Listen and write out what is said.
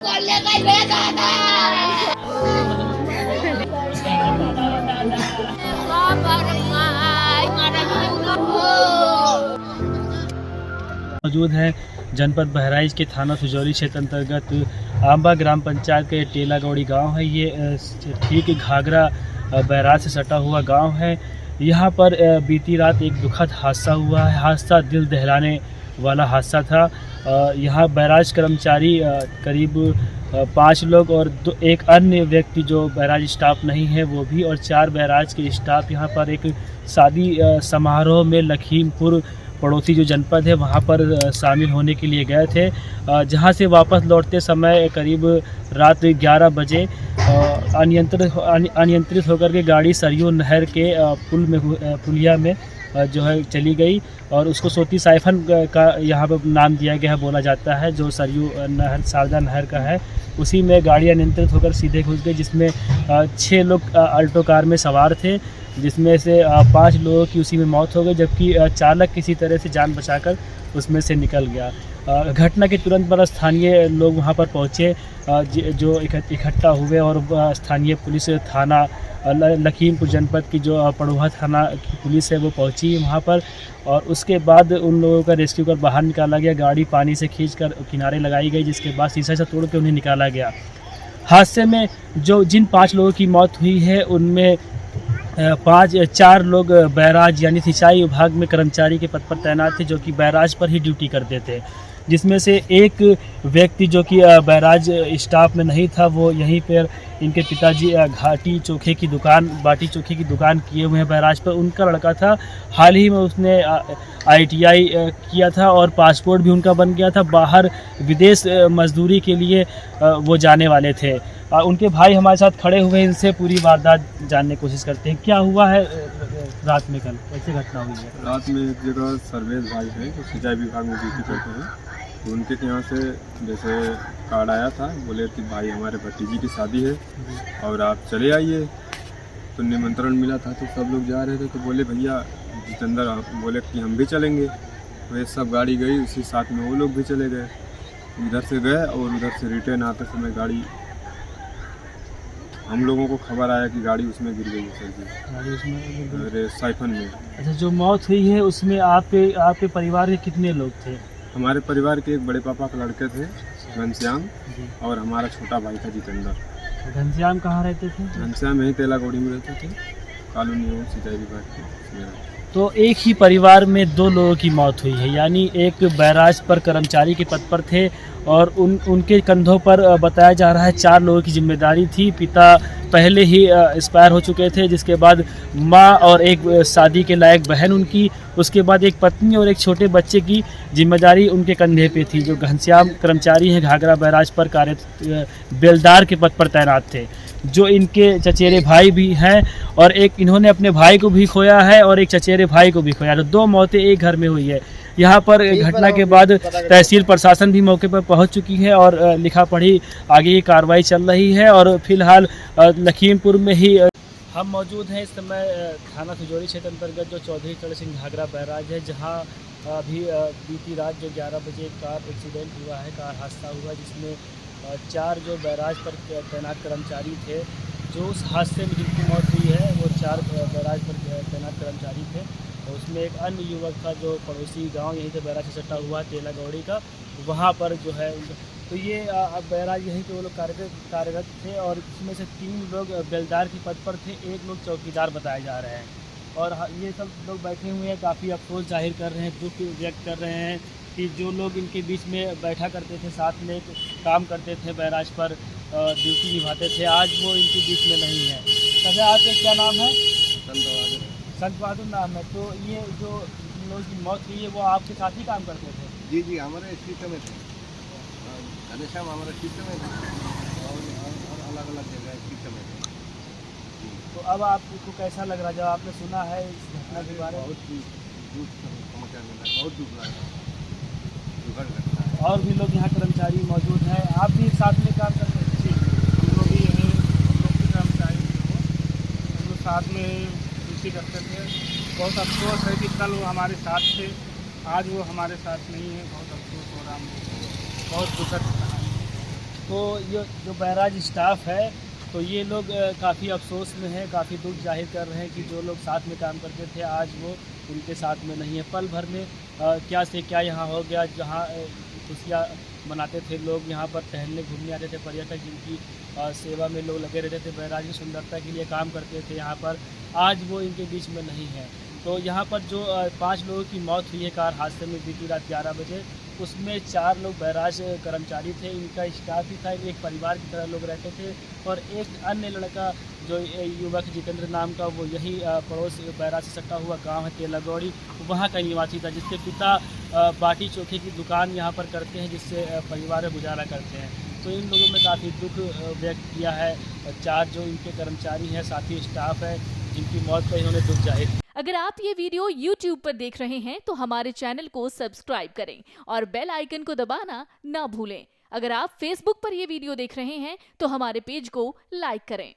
मौजूद है जनपद बहराइच के थाना सुजौली क्षेत्र अंतर्गत आंबा ग्राम पंचायत का ये टेला गौड़ी गाँव है। ये ठीक घाघरा बैराज से सटा हुआ गांव है। यहाँ पर बीती रात एक दुखद हादसा हुआ है। हादसा दिल दहलाने वाला हादसा था। यहाँ बैराज कर्मचारी करीब 5 लोग और एक अन्य व्यक्ति जो बैराज स्टाफ नहीं है वो भी, और 4 बैराज के स्टाफ यहाँ पर एक शादी समारोह में लखीमपुर पड़ोसी जो जनपद है वहाँ पर शामिल होने के लिए गए थे। जहाँ से वापस लौटते समय करीब रात 11 बजे अनियंत्रित होकर के गाड़ी सरयू नहर के पुलिया में जो है चली गई, और उसको सोती साइफन का यहाँ पर नाम दिया गया है, बोला जाता है, जो सरयू नहर शारदा नहर का है। उसी में गाड़ी अनियंत्रित होकर सीधे घुस गई, जिसमें 6 लोग अल्टो कार में सवार थे, जिसमें से 5 लोगों की उसी में मौत हो गई, जबकि चालक किसी तरह से जान बचाकर उसमें से निकल गया। घटना के तुरंत बाद स्थानीय लोग वहां पर पहुंचे, जो इकट्ठा हुए, और स्थानीय पुलिस थाना लखीमपुर जनपद की जो पड़ोहा थाना की पुलिस है वो पहुंची वहां पर, और उसके बाद उन लोगों का रेस्क्यू कर बाहर निकाला गया। गाड़ी पानी से खींचकर किनारे लगाई गई, जिसके बाद शीशा से तोड़ के उन्हें निकाला गया। हादसे में जिन 5 लोगों की मौत हुई है उनमें 4 लोग बैराज यानी सिंचाई विभाग में कर्मचारी के पद पर तैनात थे, जो कि बैराज पर ही ड्यूटी करते थे, जिसमें से एक व्यक्ति जो कि बैराज स्टाफ में नहीं था, वो यहीं पर इनके पिताजी बाटी चोखे की दुकान किए हुए हैं बैराज पर। उनका लड़का था, हाल ही में उसने ITI किया था और पासपोर्ट भी उनका बन गया था। बाहर विदेश मजदूरी के लिए वो जाने वाले थे। उनके भाई हमारे साथ खड़े हुए, इनसे पूरी वारदात जानने की कोशिश करते हैं। क्या हुआ है रात में, कल कैसे घटना हुई है? रात में एक जगह सर्वेश भाई है जो सिंचाई विभाग में ड्यूटी करते हैं, तो उनके यहाँ से जैसे कार्ड आया था, बोले कि भाई हमारे भतीजी की शादी है और आप चले आइए। तो निमंत्रण मिला था, तो सब लोग जा रहे थे, तो बोले भैया जितेंद्र बोले कि हम भी चलेंगे। तो ये सब गाड़ी गई, उसी साथ में वो लोग भी चले गए। इधर से गए और उधर से रिटर्न आते समय गाड़ी, हम लोगों को खबर आया कि गाड़ी उसमें गिर गई है सर जी, गाड़ी उसमें साइफन में। अच्छा, जो मौत हुई है उसमें आपके परिवार के कितने लोग थे? हमारे परिवार के एक बड़े पापा के लड़के थे घनश्याम, और हमारा छोटा भाई था जितेंद्र। घनश्याम कहाँ रहते थे? घनश्याम यहीं तेला गौड़ी में रहते थे, कॉलोनी सिंचाई विभाग के। तो एक ही परिवार में 2 लोगों की मौत हुई है, यानी एक बैराज पर कर्मचारी के पद पर थे और उनके कंधों पर बताया जा रहा है 4 लोगों की जिम्मेदारी थी। पिता पहले ही एक्सपायर हो चुके थे, जिसके बाद माँ और एक शादी के लायक बहन उनकी, उसके बाद एक पत्नी और एक छोटे बच्चे की जिम्मेदारी उनके कंधे पे थी। जो घनश्याम कर्मचारी हैं घाघरा बैराज पर बेलदार के पद पर तैनात थे, जो इनके चचेरे भाई भी हैं, और एक इन्होंने अपने भाई को भी खोया है और एक चचेरे भाई को भी खोया। तो 2 मौतें एक घर में हुई है। यहाँ पर घटना के बाद तहसील प्रशासन भी मौके पर पहुँच चुकी है और लिखा पढ़ी आगे की कार्रवाई चल रही है। और फिलहाल लखीमपुर में ही हम मौजूद हैं इस समय थाना सुजौली क्षेत्र अंतर्गत जो चौधरी चरण सिंह घाघरा बैराज है, जहाँ अभी बीती रात जो 11 बजे कार एक्सीडेंट हुआ है, कार हादसा हुआ, जिसमें 4 जो बैराज पर तैनात कर्मचारी थे, जो उस हादसे में जिनकी मौत हुई है वो 4 बैराज पर तैनात कर्मचारी थे। और उसमें एक अन्य युवक था जो पड़ोसी गांव यहीं से बैराज से सटा हुआ तेला गौड़ी का, वहां पर जो है, तो ये बैराज यहीं पे वो लोग कार्यरत थे, और इसमें से 3 लोग बेलदार के पद पर थे, 1 लोग चौकीदार बताए जा रहे हैं। और ये सब लोग बैठे हुए हैं, काफ़ी अफसोस जाहिर कर रहे हैं, दुख व्यक्त कर रहे हैं कि जो लोग इनके बीच में बैठा करते थे, साथ में काम करते थे, बैराज पर ड्यूटी निभाते थे, आज वो इनके बीच में नहीं है। तभी आपका क्या नाम है? संत बहादुर नाम है। तो ये जो लोगों की मौत हुई है वो आपके साथ ही काम करते थे? जी जी, हमारे शिफ्ट में थे, घनश्याम हमारे शिफ्ट में थे, और अलग अलग जगह शिफ्ट में थे। तो अब आपको कैसा लग रहा जब आपने सुना है इस घटना के बारे में? बहुत दुख समाचार मिला, बहुत दुख लगा, दुखद घटना है। और भी लोग यहाँ कर्मचारी मौजूद हैं, आप भी साथ में काम करते हैं? जी, हम लोग भी यहीं लोग के कर्मचारी थे, हम लोग साथ में ड्यूटी करते थे। बहुत अफसोस है कि कल वो हमारे साथ थे, आज वो हमारे साथ नहीं है, बहुत अफसोस हो रहा है, बहुत दुखद कहानी। तो ये जो बैराज स्टाफ है तो ये लोग काफ़ी अफसोस में हैं, काफ़ी दुख जाहिर कर रहे हैं कि जो लोग साथ में काम करते थे आज वो उनके साथ में नहीं है। पल भर में क्या से क्या यहाँ हो गया, जहाँ खुशियाँ मनाते थे लोग, यहाँ पर टहलने घूमने आते थे पर्यटक, जिनकी सेवा में लोग लगे रहते थे, बैराज की सुंदरता के लिए काम करते थे यहाँ पर, आज वो इनके बीच में नहीं है। तो यहाँ पर जो 5 लोगों की मौत हुई है कार हादसे में बीती रात 11 बजे, उसमें 4 लोग बैराज कर्मचारी थे, इनका स्टाफ ही था, एक परिवार की तरह लोग रहते थे। और एक अन्य लड़का जो युवक जितेंद्र नाम का, वो यही पड़ोस बैराज से सटा हुआ गांव है तेलागौड़ी, वहाँ का निवासी था, जिसके पिता बाटी चोखे की दुकान यहाँ पर करते हैं, जिससे परिवार में गुजारा करते हैं। तो इन लोगों में काफ़ी दुख व्यक्त किया है। 4 जो इनके कर्मचारी हैं, साथी स्टाफ है, जिनकी मौत पर इन्होंने दुख जाहिर। अगर आप ये वीडियो YouTube पर देख रहे हैं तो हमारे चैनल को सब्सक्राइब करें और बेल आइकन को दबाना ना भूलें। अगर आप Facebook पर ये वीडियो देख रहे हैं तो हमारे पेज को लाइक करें।